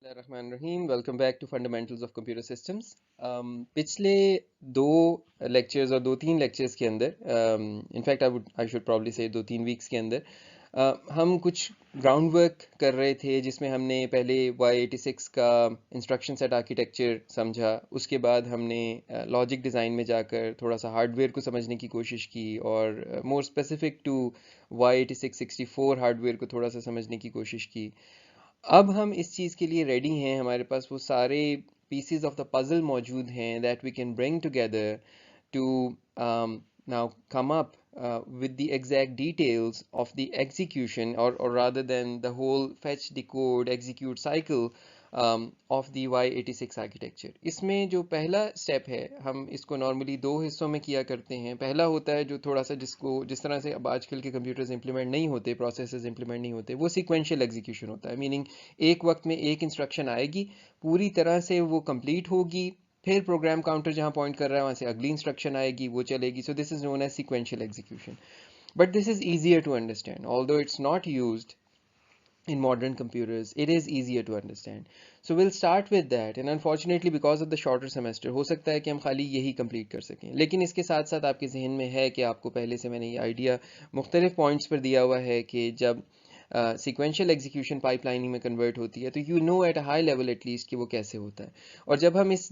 Bismillahirrahmanirrahim. Welcome back to Fundamentals of Computer Systems. पिछले दो lectures और दो तीन लेक्चर्स के अंदर इनफैक्ट आई शुड प्रॉब्ली से दो तीन वीक्स के अंदर हम कुछ ग्राउंड वर्क कर रहे थे जिसमें हमने पहले y86 का इंस्ट्रक्शन सेट आर्किटेक्चर समझा। उसके बाद हमने लॉजिक डिज़ाइन में जाकर थोड़ा सा हार्डवेयर को समझने की कोशिश की और more specific to y86 64 hardware को थोड़ा सा समझने की कोशिश की। अब हम इस चीज़ के लिए रेडी हैं, हमारे पास वो सारे pieces of the puzzle मौजूद हैं that we can bring together to now come up with the exact details of the execution or rather than the whole fetch, decode, execute cycle of the y86 architecture. इसमें जो पहला step है हम इसको normally दो हिस्सों में किया करते हैं। पहला होता है जो थोड़ा सा जिस तरह से अब आजकल के कंप्यूटर्स इंप्लीमेंट नहीं होते, प्रोसेसेस इंप्लीमेंट नहीं होते, वो सीक्वेंशियल एग्जीक्यूशन होता है। मीनिंग एक वक्त में एक इंस्ट्रक्शन आएगी, पूरी तरह से वो कंप्लीट होगी, फिर प्रोग्राम काउंटर जहाँ पॉइंट कर रहा है वहाँ से अगली इंस्ट्रक्शन आएगी, वो चलेगी। So this is known as sequential execution, but this is easier to understand although it's not used in modern computers. It is easier to understand, so we'll start with that. And unfortunately because of the shorter semester हो सकता है कि हम खाली यही complete कर सकें, लेकिन इसके साथ साथ आपके जहन में है कि आपको पहले से मैंने ये आइडिया मुख्तलिफ पॉइंट्स पर दिया हुआ है कि जब सीक्वेंशियल एग्जीक्यूशन पाइपलाइनिंग में कन्वर्ट होती है तो you know at a high level at least कि वो कैसे होता है। और जब हम इस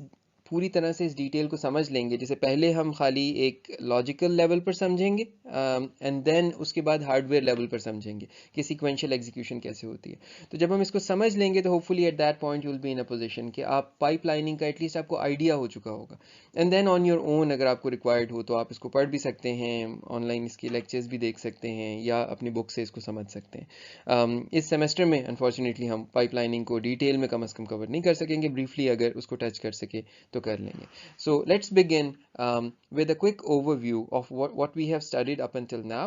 पूरी तरह से इस डिटेल को समझ लेंगे, जैसे पहले हम खाली एक लॉजिकल लेवल पर समझेंगे एंड देन उसके बाद हार्डवेयर लेवल पर समझेंगे कि सीक्वेंशियल एग्जीक्यूशन कैसे होती है। तो जब हम इसको समझ लेंगे तो hopefully at that point you will be in a position कि आप पाइपलाइनिंग का एटलीस्ट आपको आइडिया हो चुका होगा। And then on your own अगर आपको रिक्वायर्ड हो तो आप इसको पढ़ भी सकते हैं, ऑनलाइन इसके लेक्चर्स भी देख सकते हैं या अपनी बुक से इसको समझ सकते हैं। इस सेमेस्टर में अनफॉर्चुनेटली हम पाइपलाइनिंग को डिटेल में कम से कम कवर नहीं कर सकेंगे, ब्रीफली अगर उसको टच कर सके तो कर लेंगे। So let's begin with a quick overview of what we have studied up until now,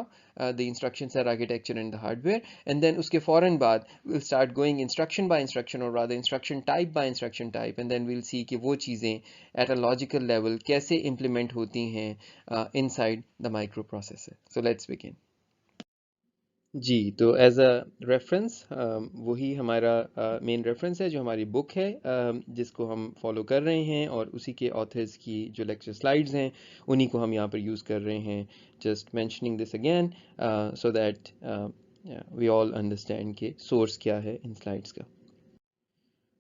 the instruction set architecture and the hardware, and then uske fauran baad we'll start going instruction by instruction or rather instruction type by instruction type, and then we'll see कि वो चीज़ें at a logical level कैसे implement होती हैं inside the microprocessor. So let's begin. जी, तो as a reference वही हमारा main reference है जो हमारी बुक है जिसको हम फॉलो कर रहे हैं, और उसी के ऑथर्स की जो लेक्चर स्लाइड्स हैं उन्हीं को हम यहाँ पर यूज़ कर रहे हैं। Just mentioning this again so that we all understand के सोर्स क्या है इन स्लाइड्स का।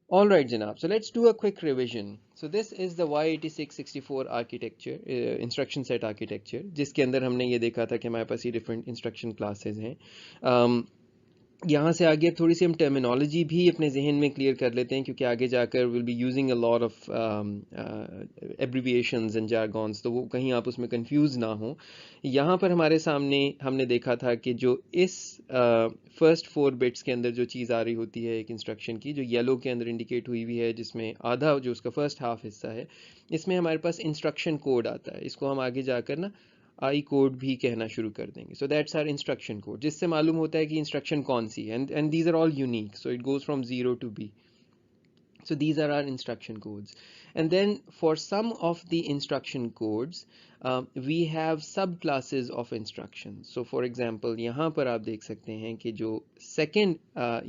All right, Janab. So let's do a quick revision. So this is the y86 64 architecture, instruction set architecture, जिसके अंदर हमने ये देखा था कि हमारे पास ये different instruction classes हैं। यहाँ से आगे थोड़ी सी हम टर्मिनोलॉजी भी अपने जहन में क्लियर कर लेते हैं, क्योंकि आगे जाकर will be using a lot of abbreviations and jargons, तो वो कहीं आप उसमें कंफ्यूज ना हो। यहाँ पर हमारे सामने हमने देखा था कि जो इस फर्स्ट 4 बिट्स के अंदर जो चीज़ आ रही होती है एक इंस्ट्रक्शन की, जो येलो के अंदर इंडिकेट हुई हुई है, जिसमें आधा जो उसका फर्स्ट हाफ हिस्सा है, इसमें हमारे पास इंस्ट्रक्शन कोड आता है। इसको हम आगे जाकर ना आई कोड भी कहना शुरू कर देंगे। So that's our instruction code, जिससे मालूम होता है कि इंस्ट्रक्शन कौन सी है, and these are all unique, so it goes from 0 to B. So these are our instruction codes, and then for some of the instruction codes we have subclasses of instructions. So for example यहाँ पर आप देख सकते हैं कि जो second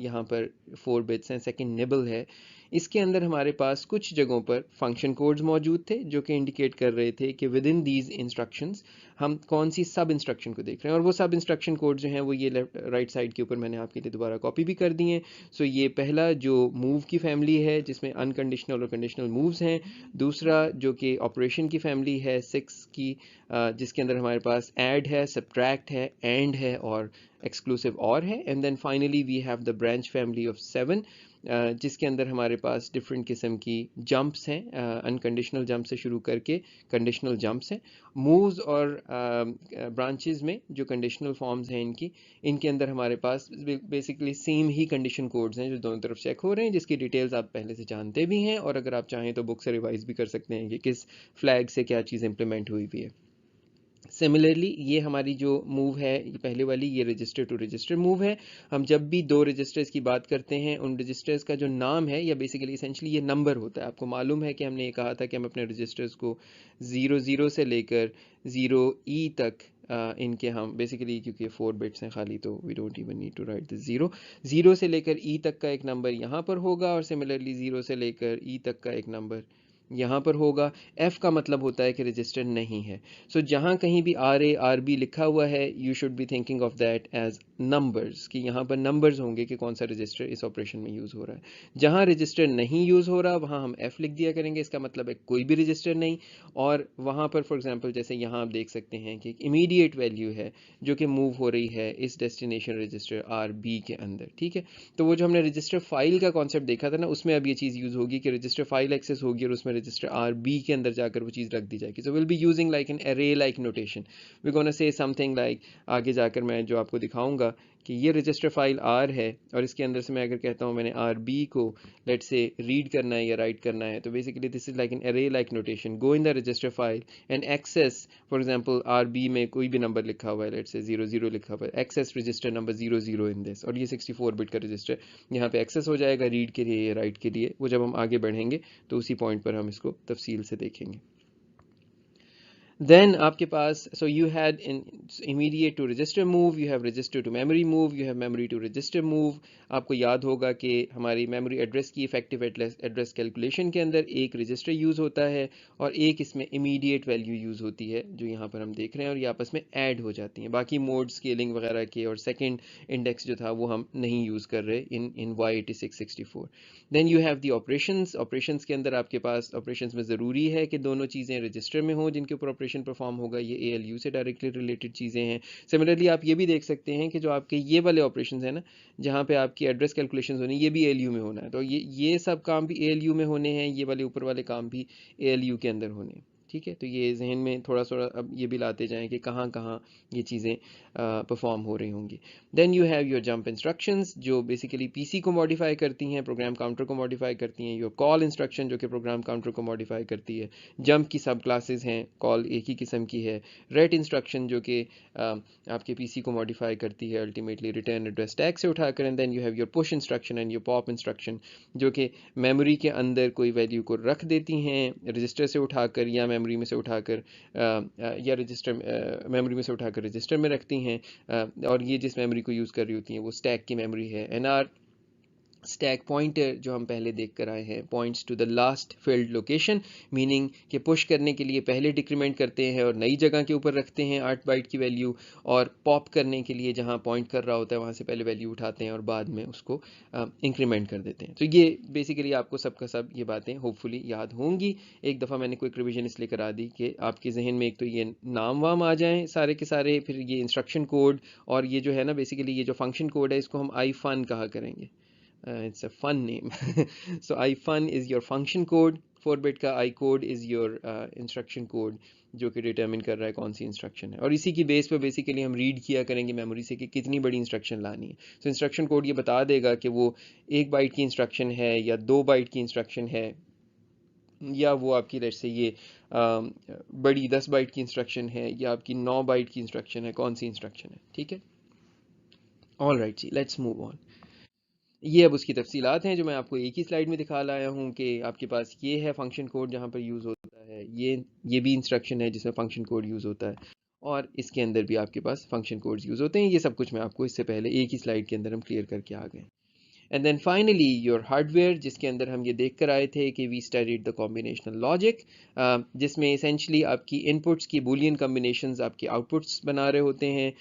यहाँ पर 4 bits हैं, second nibble है, इसके अंदर हमारे पास कुछ जगहों पर फंक्शन कोड्स मौजूद थे जो कि इंडिकेट कर रहे थे कि विद इन दीज इंस्ट्रक्शंस हम कौन सी सब इंस्ट्रक्शन को देख रहे हैं। और वो सब इंस्ट्रक्शन कोड जो हैं वो ये राइट साइड के ऊपर मैंने आपके लिए दोबारा कॉपी भी कर दिए हैं। सो ये पहला जो मूव की फैमिली है जिसमें अनकंडीशनल और कंडीशनल मूव्स हैं, दूसरा जो कि ऑपरेशन की फैमिली है 6 की जिसके अंदर हमारे पास ऐड है, सब्ट्रैक्ट है, एंड है और एक्सक्लूसिव और है, and then finally we have the branch family of 7 जिसके अंदर हमारे पास डिफरेंट किस्म की जंप्स हैं, अनकंडीशनल जंप से शुरू करके कंडीशनल जंप्स हैं। मूव्स और ब्रांचेस में जो कंडीशनल फॉर्म्स हैं इनके अंदर हमारे पास बेसिकली सेम ही कंडीशन कोड्स हैं जो दोनों तरफ चेक हो रहे हैं, जिसकी डिटेल्स आप पहले से जानते भी हैं, और अगर आप चाहें तो बुक से रिवाइज भी कर सकते हैं कि किस फ्लैग से क्या चीज़ इंप्लीमेंट हुई हुई है। सिमिलरली ये हमारी जो मूव है ये पहले वाली, ये रजिस्टर टू रजिस्टर मूव है। हम जब भी दो रजिस्टर्स की बात करते हैं उन रजिस्टर्स का जो नाम है या बेसिकली इसेंशली ये नंबर होता है। आपको मालूम है कि हमने ये कहा था कि हम अपने रजिस्टर्स को 00 से लेकर 0E तक इनके हम बेसिकली, क्योंकि 4 बिट्स हैं खाली, तो we don't even need to write this 0. 0 से लेकर ई तक का एक नंबर यहाँ पर होगा, और सिमिलरली 0 से लेकर ई तक का एक नंबर यहाँ पर होगा. एफ का मतलब होता है कि रजिस्टर नहीं है. सो जहाँ कहीं भी आर ए आर बी लिखा हुआ है, you should be thinking of that as numbers, कि यहाँ पर नंबर्स होंगे कि कौन सा रजिस्टर इस ऑपरेशन में यूज़ हो रहा है. जहाँ रजिस्टर नहीं यूज़ हो रहा वहाँ हम एफ लिख दिया करेंगे, इसका मतलब है कोई भी रजिस्टर नहीं. और वहाँ पर फॉर एग्जांपल जैसे यहाँ आप देख सकते हैं कि एक इमीडिएट वैल्यू है जो कि मूव हो रही है इस डेस्टिनेशन रजिस्टर आर बी के अंदर. ठीक है, तो वो जो हमने रजिस्टर फाइल का कॉन्सेप्ट देखा था ना, उसमें अब ये चीज़ यूज़ होगी कि रजिस्टर फाइल एक्सेस होगी और उसमें रजिस्टर आर बी के अंदर जाकर वो चीज़ रख दी जाएगी. So will be using like an array like notation. We gonna say something like, आगे जाकर मैं जो आपको दिखाऊंगा कि ये रजिस्टर फाइल आर है, और इसके अंदर से मैं अगर कहता हूँ मैंने आर बी को लेट से रीड करना है या राइट करना है, तो basically this is like an array like notation. Go in the register file and access, for example R B में कोई भी नंबर लिखा हुआ है, लेट से 00 लिखा हुआ है, access register number 00 in this, और ये 64 बिट का रजिस्टर यहाँ पे एक्सेस हो जाएगा रीड के लिए या राइट के लिए. वो जब हम आगे बढ़ेंगे तो उसी पॉइंट पर हम इसको तफसील से देखेंगे. Then आपके पास, so you had in immediate to register move, you have register to memory move, you have memory to register move. आपको याद होगा कि हमारी मेमोरी एड्रेस की इफेक्टिव एड्रेस कैलकुलेशन के अंदर एक रजिस्टर यूज़ होता है और एक इसमें इमीडिएट वैल्यू यूज़ होती है जो यहाँ पर हम देख रहे हैं, और ये आपस में ऐड हो जाती हैं. बाकी मोड स्केलिंग वगैरह के और सेकंड इंडेक्स जो था वो हम नहीं यूज़ कर रहे in y8664. Then you have the operations. Operations के अंदर आपके पास ऑपरेशंस में ज़रूरी है कि दोनों चीज़ें रजिस्टर में हों जिनके ऊपर ऑपरेशन परफॉर्म होगा. ये ALU से डायरेक्टली रिलेटेड चीज़ें हैं. सिमिलरली आप ये भी देख सकते हैं कि जो आपके ये वाले ऑपरेशंस हैं ना, जहाँ पे आपकी एड्रेस कैलकुलेशंस होनी, ये भी ALU में होना है. तो ये सब काम भी ALU में होने हैं, ये वाले ऊपर वाले काम भी ALU के अंदर होने हैं. ठीक है, तो ये जहन में थोड़ा थोड़ा अब ये भी लाते जाएं कि कहाँ कहाँ ये चीज़ें परफॉर्म हो रही होंगी. Then you have your jump instructions जो बेसिकली पीसी को मॉडिफाई करती हैं, प्रोग्राम काउंटर को मॉडिफाई करती हैं. योर कॉल इंस्ट्रक्शन जो कि प्रोग्राम काउंटर को मॉडिफाई करती है. जंप की सब क्लासेस हैं, कॉल एक ही किस्म की है. रेट इंस्ट्रक्शन जो कि आपके पीसी को मॉडिफाई करती है अल्टीमेटली रिटर्न एड्रेस टैग से उठाकर. And then you have your push instruction and your pop instruction जो कि मेमोरी के अंदर कोई वैल्यू को रख देती हैं रजिस्टर से उठाकर या मेमोरी में से उठाकर या रजिस्टर मेमोरी में से उठाकर रजिस्टर में रखती हैं. और ये जिस मेमोरी को यूज़ कर रही होती हैं वो स्टैक की मेमोरी है. एनआर स्टैक पॉइंटर जो हम पहले देख कर आए हैं points to the last filled location, meaning कि पुश करने के लिए पहले डिक्रीमेंट करते हैं और नई जगह के ऊपर रखते हैं 8 बाइट की वैल्यू, और पॉप करने के लिए जहां पॉइंट कर रहा होता है वहां से पहले वैल्यू उठाते हैं और बाद में उसको इंक्रीमेंट कर देते हैं. तो ये बेसिकली आपको सबका सब ये बातें होपफुली याद होंगी. एक दफ़ा मैंने क्विक रिवीजन इसलिए करा दी कि आपके जहन में एक तो ये नाम वाम आ जाएँ सारे के सारे, फिर ये इंस्ट्रक्शन कोड, और ये जो है ना बेसिकली ये जो फंक्शन कोड है इसको हम ifun कहा करेंगे. It's a fun name. So ifun is your function code, 4-bit का I code is your instruction code जो कि डिटरमिन कर रहा है कौन सी इंस्ट्रक्शन है, और इसी की बेस पे बेसिकली हम रीड किया करेंगे मेमोरी से कि कितनी बड़ी इंस्ट्रक्शन लानी है. तो इंस्ट्रक्शन कोड ये बता देगा कि वो 1 बाइट की इंस्ट्रक्शन है या 2 बाइट की इंस्ट्रक्शन है, या वो आपकी लेट से ये बड़ी 10 बाइट की इंस्ट्रक्शन है या आपकी 9 बाइट की इंस्ट्रक्शन है, कौन सी इंस्ट्रक्शन है. ठीक है, ऑल राइट जी, लेट्स मूव ऑन. ये अब उसकी तफसीलात हैं जो मैं आपको एक ही स्लाइड में दिखा लाया हूँ कि आपके पास ये है फंक्शन कोड जहाँ पर यूज़ होता है, ये भी इंस्ट्रक्शन है जिसमें फंक्शन कोड यूज़ होता है, और इसके अंदर भी आपके पास फंक्शन कोड्स यूज़ होते हैं. ये सब कुछ मैं आपको इससे पहले एक ही स्लाइड के अंदर हम क्लियर करके आ गए. And then finally your hardware जिसके अंदर हम ये देख कर आए थे कि we studied the combinational logic, जिसमें एसेंशली आपकी इनपुट्स की बूलियन कॉम्बिनेशंस आपके आउटपुट्स बना रहे होते हैं.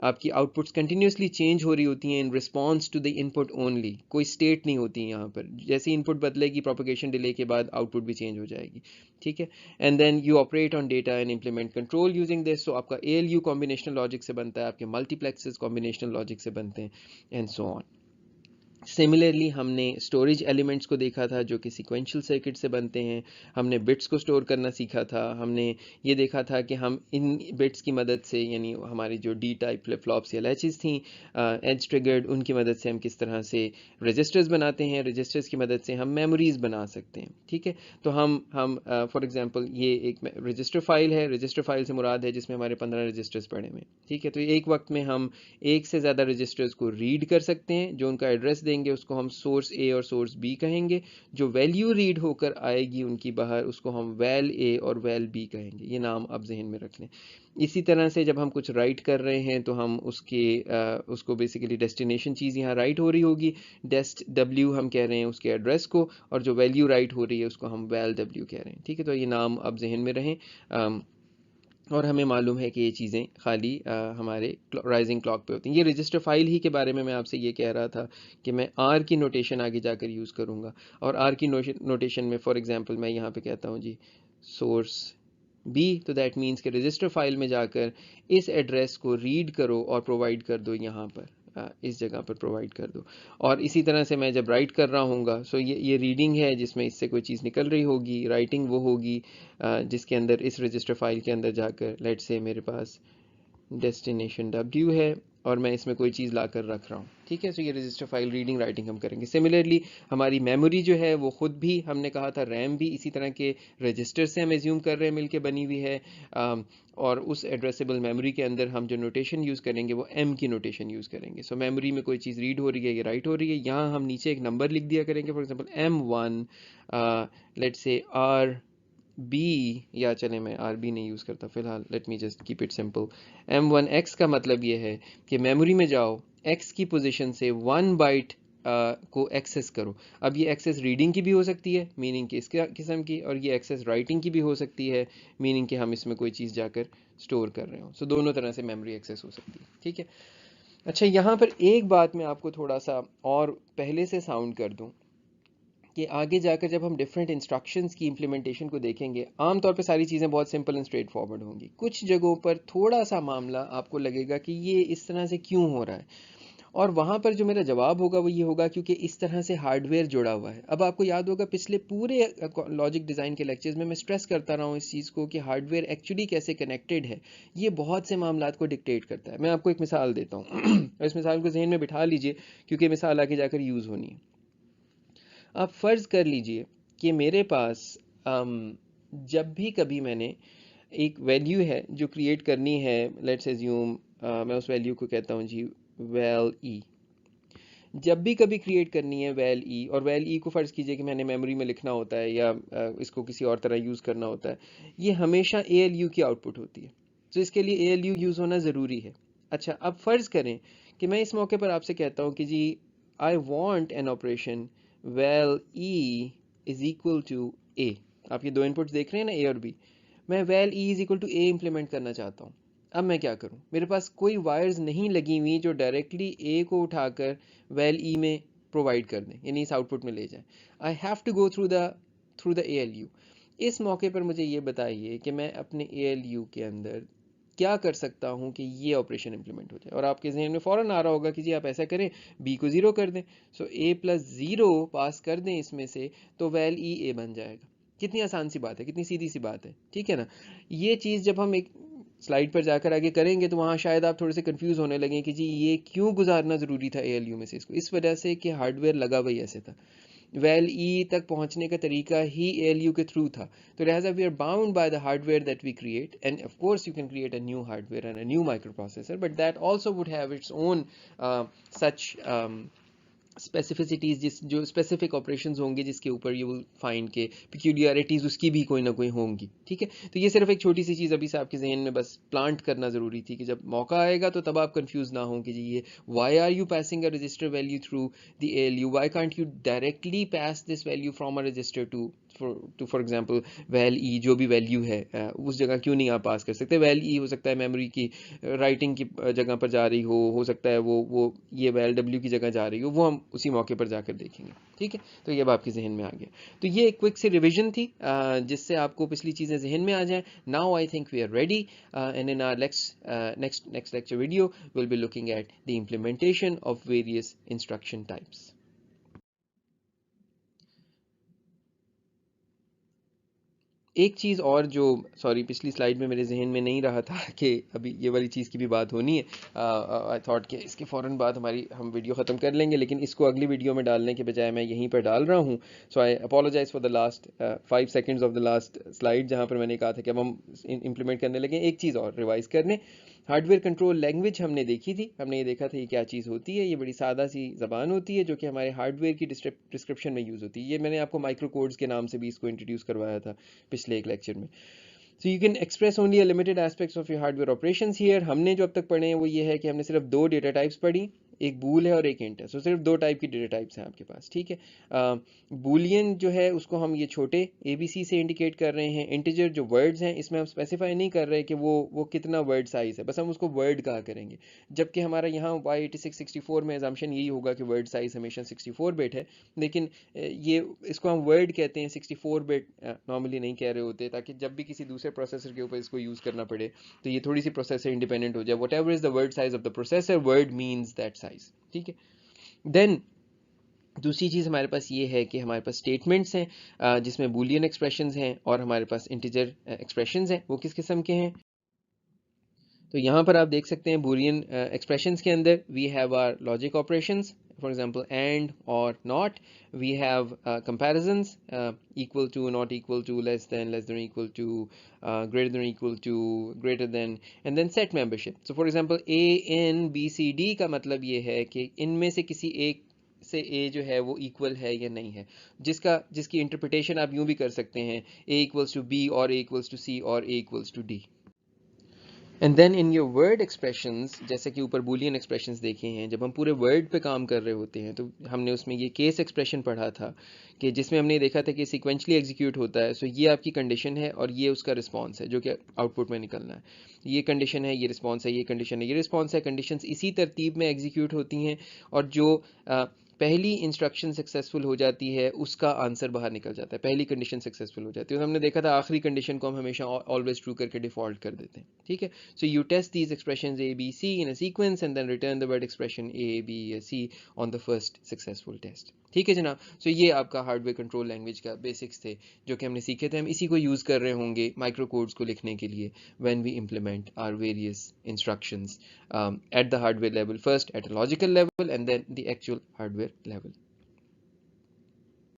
आपकी आउटपुट्स कंटिन्यूसली चेंज हो रही होती हैं in response to the input only, कोई स्टेट नहीं होती यहाँ पर. जैसे इनपुट बदलेगी प्रोपगेशन डिले के बाद आउटपुट भी चेंज हो जाएगी. ठीक है, and then you operate on data and implement control using this. So आपका ALU कॉम्बिनेशनल लॉजिक से बनता है, आपके मल्टीप्लेक्सेस कॉम्बिनेशनल लॉजिक से बनते हैं, एंड सो ऑन. सिमिलरली हमने स्टोरेज एलिमेंट्स को देखा था जो कि सीक्वेंशियल सर्किट से बनते हैं. हमने बिट्स को स्टोर करना सीखा था. हमने ये देखा था कि हम इन बिट्स की मदद से, यानी हमारी जो डी टाइप फ्लिप फ्लॉप्स या लैचेस थी एज ट्रिगर्ड, उनकी मदद से हम किस तरह से रजिस्टर्स बनाते हैं. रजिस्टर्स की मदद से हम मेमोरीज बना सकते हैं. ठीक है, तो हम फॉर एग्जांपल ये एक रजिस्टर फाइल है. रजिस्टर फाइल से मुराद है जिसमें हमारे 15 रजिस्टर्स पड़े हुए. ठीक है, तो एक वक्त में हम एक से ज़्यादा रजिस्टर्स को रीड कर सकते हैं जो उनका एड्रेस करेंगे उसको हम सोर्स ए और सोर्स बी कहेंगे, जो वैल्यू रीड होकर आएगी उनकी बाहर उसको हम वैल ए और वैल बी कहेंगे। ये नाम आप जहन में रख लें। इसी तरह से जब हम कुछ राइट कर रहे हैं तो हम उसको बेसिकली डेस्टिनेशन चीज़ यहाँ राइट हो रही होगी, डेस्ट डब्ल्यू हम कह रहे हैं उसके एड्रेस को, और जो वैल्यू राइट हो रही है उसको हम वैल डब्ल्यू कह रहे हैं। ठीक है, तो ये नाम अब जहन में रहें। और हमें मालूम है कि ये चीज़ें खाली हमारे राइजिंग क्लॉक पे होती हैं। ये रजिस्टर फाइल ही के बारे में मैं आपसे ये कह रहा था कि मैं आर की नोटेशन आगे जाकर यूज़ करूँगा, और आर की नोटेशन में फॉर एग्जांपल मैं यहाँ पे कहता हूँ जी सोर्स बी, तो दैट मीन्स कि रजिस्टर फाइल में जाकर इस एड्रेस को रीड करो और प्रोवाइड कर दो यहाँ पर, इस जगह पर प्रोवाइड कर दो। और इसी तरह से मैं जब राइट कर रहा हूँगा, सो ये रीडिंग है जिसमें इससे कोई चीज़ निकल रही होगी, राइटिंग वो होगी जिसके अंदर इस रजिस्टर फाइल के अंदर जाकर लेट्स से मेरे पास डेस्टिनेशन W है और मैं इसमें कोई चीज़ लाकर रख रहा हूँ। ठीक है, तो ये रजिस्टर फाइल रीडिंग राइटिंग हम करेंगे। सिमिलरली हमारी मेमोरी जो है वो खुद भी, हमने कहा था रैम भी इसी तरह के रजिस्टर से हम एज्यूम कर रहे हैं मिलके बनी हुई है, और उस एड्रेसेबल मेमोरी के अंदर हम जो नोटेशन यूज़ करेंगे वो M की नोटेशन यूज़ करेंगे। सो मेमोरी में कोई चीज़ रीड हो रही है या राइट हो रही है, यहाँ हम नीचे एक नंबर लिख दिया करेंगे, for example M1 let's say R B, या चले मैं आर बी नहीं यूज़ करता फ़िलहाल, let me just keep it simple. M1X का मतलब ये है कि मेमोरी में जाओ, X की पोजीशन से 1 बाइट को एक्सेस करो। अब ये एक्सेस रीडिंग की भी हो सकती है, मीनिंग कि इसके किस्म की, और ये एक्सेस राइटिंग की भी हो सकती है, मीनिंग कि हम इसमें कोई चीज़ जाकर स्टोर कर रहे हो। सो दोनों तरह से मेमोरी एक्सेस हो सकती है। ठीक है, अच्छा यहाँ पर एक बात मैं आपको थोड़ा सा और पहले से साउंड कर दूँ कि आगे जाकर जब हम डिफरेंट इंस्ट्रक्शंस की इम्प्लीमेंटेशन को देखेंगे, आमतौर पे सारी चीज़ें बहुत सिंपल एंड स्ट्रेट फॉरवर्ड होंगी। कुछ जगहों पर थोड़ा सा मामला आपको लगेगा कि ये इस तरह से क्यों हो रहा है, और वहाँ पर जो मेरा जवाब होगा वो ये होगा क्योंकि इस तरह से हार्डवेयर जुड़ा हुआ है। अब आपको याद होगा पिछले पूरे लॉजिक डिज़ाइन के लेक्चर्स में मैं स्ट्रेस करता रहा हूँ इस चीज़ को कि हार्डवेयर एक्चुअली कैसे कनेक्टेड है, ये बहुत से मामलात को डिक्टेट करता है। मैं आपको एक मिसाल देता हूँ इस मिसाल को जहन में बिठा लीजिए क्योंकि मिसाल आगे जाकर यूज़ होनी है। आप फ़र्ज़ कर लीजिए कि मेरे पास जब भी कभी मैंने एक वैल्यू है जो क्रिएट करनी है, लेट्स एज्यूम मैं उस वैल्यू को कहता हूँ जी वैल ई। जब भी कभी क्रिएट करनी है वैल ई, और वैल ई को फ़र्ज़ कीजिए कि मैंने मेमोरी में लिखना होता है या इसको किसी और तरह यूज़ करना होता है, ये हमेशा ALU की आउटपुट होती है। तो इसके लिए ALU यूज़ होना ज़रूरी है। अच्छा, अब फ़र्ज़ करें कि मैं इस मौके पर आपसे कहता हूँ कि जी I want an operation val E is equal to A. आप ये दो इनपुट्स देख रहे हैं ना, ए और बी। मैं well E is equal to A implement करना चाहता हूँ। अब मैं क्या करूँ, मेरे पास कोई वायर्स नहीं लगी हुई जो डायरेक्टली ए को उठाकर वैल ई में प्रोवाइड कर दें, यानी इस आउटपुट में ले जाए। I have to go through the ALU। इस मौके पर मुझे ये बताइए कि मैं अपने ALU के अंदर क्या कर सकता हूँ कि ये ऑपरेशन इंप्लीमेंट हो जाए। और आपके जहन में फ़ौरन आ रहा होगा कि जी आप ऐसा करें, बी को 0 कर दें, सो A+0 पास कर दें इसमें से, तो वैल ई ए बन जाएगा। कितनी आसान सी बात है, कितनी सीधी सी बात है, ठीक है ना। ये चीज़ जब हम एक स्लाइड पर जाकर आगे करेंगे तो वहाँ शायद आप थोड़े से कंफ्यूज होने लगें कि जी ये क्यों गुजारना ज़रूरी था ALU में से इसको, इस वजह से कि हार्डवेयर लगा वही ऐसे था, वैल ई तक पहुंचने का तरीका ही ALU के थ्रू था। तो लिहाजा we are bound by the hardware that we create, and of course you can create a new hardware and a new microprocessor, but that also would have its own such specificities, जिस जो specific operations होंगे जिसके ऊपर you will find के पिक्यूलियरिटीज़ उसकी भी कोई ना कोई होंगी। ठीक है, तो ये सिर्फ एक छोटी सी चीज़ अभी से आपके जहन में बस प्लांट करना ज़रूरी थी कि जब मौका आएगा तो तब आप कंफ्यूज ना हों कि जी ये why are you passing a register value through the ALU, why can't you directly pass this value from a register to for example val E, जो भी वैल्यू है उस जगह क्यों नहीं आप पास कर सकते। वैल ई हो सकता है मेमोरी की राइटिंग की जगह पर जा रही हो सकता है वो ये वैल डब्ल्यू की जगह जा रही हो, वो हम उसी मौके पर जाकर देखेंगे। ठीक है, तो ये अब आपके जहन में आ गया। तो ये एक क्विक सी रिविजन थी जिससे आपको पिछली चीज़ें जहन में आ जाएं। Now I think we are ready, and in our next lecture video will be looking at the implementation of various instruction types. एक चीज़ और जो सॉरी पिछली स्लाइड में मेरे जहन में नहीं रहा था कि अभी ये वाली चीज़ की भी बात होनी है, आई थॉट कि इसके फ़ौरन बाद हमारी हम वीडियो ख़त्म कर लेंगे, लेकिन इसको अगली वीडियो में डालने के बजाय मैं यहीं पर डाल रहा हूँ। So I apologise for the last 5 seconds of the last slide जहाँ पर मैंने कहा था कि अब हम इम्प्लीमेंट करने लगे। एक चीज़ और रिवाइज़ करने हार्डवेयर कंट्रोल लैंग्वेज हमने देखी थी, हमने ये देखा था ये क्या चीज़ होती है। ये बड़ी सादा सी ज़बान होती है जो कि हमारे हार्डवेयर की डिस्क्रिप्शन में यूज़ होती है। ये मैंने आपको माइक्रो कोड्स के नाम से भी इसको इंट्रोड्यूस करवाया था पिछले एक लेक्चर में। So you can express only a limited aspects of your hardware operations here. हमने जो अब तक पढ़े हैं वो ये है कि हमने सिर्फ दो डेटा टाइप्स पढ़ी, एक बूल है और एक इंट है। सो सिर्फ दो टाइप की डेटा टाइप्स हैं आपके पास, ठीक है। बूलियन जो है उसको हम ये छोटे ABC से इंडिकेट कर रहे हैं। इंटीजर जो वर्ड्स हैं इसमें हम स्पेसिफाई नहीं कर रहे कि वो कितना वर्ड साइज है, बस हम उसको वर्ड कहा करेंगे। जबकि हमारा यहाँ y8664 में एजम्पशन यही होगा कि वर्ड साइज हमेशा 64 बिट है, लेकिन ये इसको हम वर्ड कहते हैं, 64 बिट नॉर्मली नहीं कह रहे होते, ताकि जब भी किसी दूसरे प्रोसेसर के ऊपर इसको यूज़ करना पड़े तो ये थोड़ी सी प्रोसेसर इंडिपेंडेंट हो जाए। What ever is the word size of the processor, word means that size, ठीक है। देन दूसरी चीज़ हमारे पास ये है कि हमारे पास स्टेटमेंट्स हैं जिसमें बूलियन एक्सप्रेशंस हैं और हमारे पास इंटीजर एक्सप्रेशंस हैं। वो किस किस्म के हैं? तो यहाँ पर आप देख सकते हैं बूलियन एक्सप्रेशंस के अंदर we have our logic operations, for example and or not. We have comparisons, equal to, not equal to, less than equal to, greater than equal to, greater than, and then set membership. So for example a n b c d का मतलब ये है कि इनमें से किसी एक से a जो है वो इक्वल है या नहीं है, जिसकी इंटरप्रिटेशन आप यूं भी कर सकते हैं a इक्वल्स टू b और a इक्वल्स टू c और a equals to d। And then in your word expressions, जैसे कि ऊपर बूलियन एक्सप्रेशंस देखे हैं, जब हम पूरे वर्ड पे काम कर रहे होते हैं तो हमने उसमें ये केस एक्सप्रेशन पढ़ा था कि जिसमें हमने देखा था कि सीक्वेंशली एग्जीक्यूट होता है। सो ये आपकी कंडीशन है और ये उसका रिस्पॉन्स है जो कि आउटपुट में निकलना है। ये कंडीशन है, ये रिस्पॉन्स है, ये कंडीशन है, ये रिस्पॉन्स है। कंडीशंस इसी तरतीब में एग्जीक्यूट होती हैं और जो पहली इंस्ट्रक्शन सक्सेसफुल हो जाती है उसका आंसर बाहर निकल जाता है। पहली कंडीशन सक्सेसफुल हो जाती है तो हमने देखा था आखिरी कंडीशन को हम हमेशा ऑलवेज ट्रू करके डिफॉल्ट कर देते हैं, ठीक है। So you test these expressions a b c in a sequence and then return the word expression a b c on the first successful test, ठीक है जनाब। सो ये आपका हार्डवेयर कंट्रोल लैंग्वेज का बेसिक्स थे जो कि हमने सीखे थे। हम इसी को यूज़ कर रहे होंगे माइक्रो कोड्स को लिखने के लिए when we implement our various instructions at the hardware level, first at a logical level and then the actual hardware level.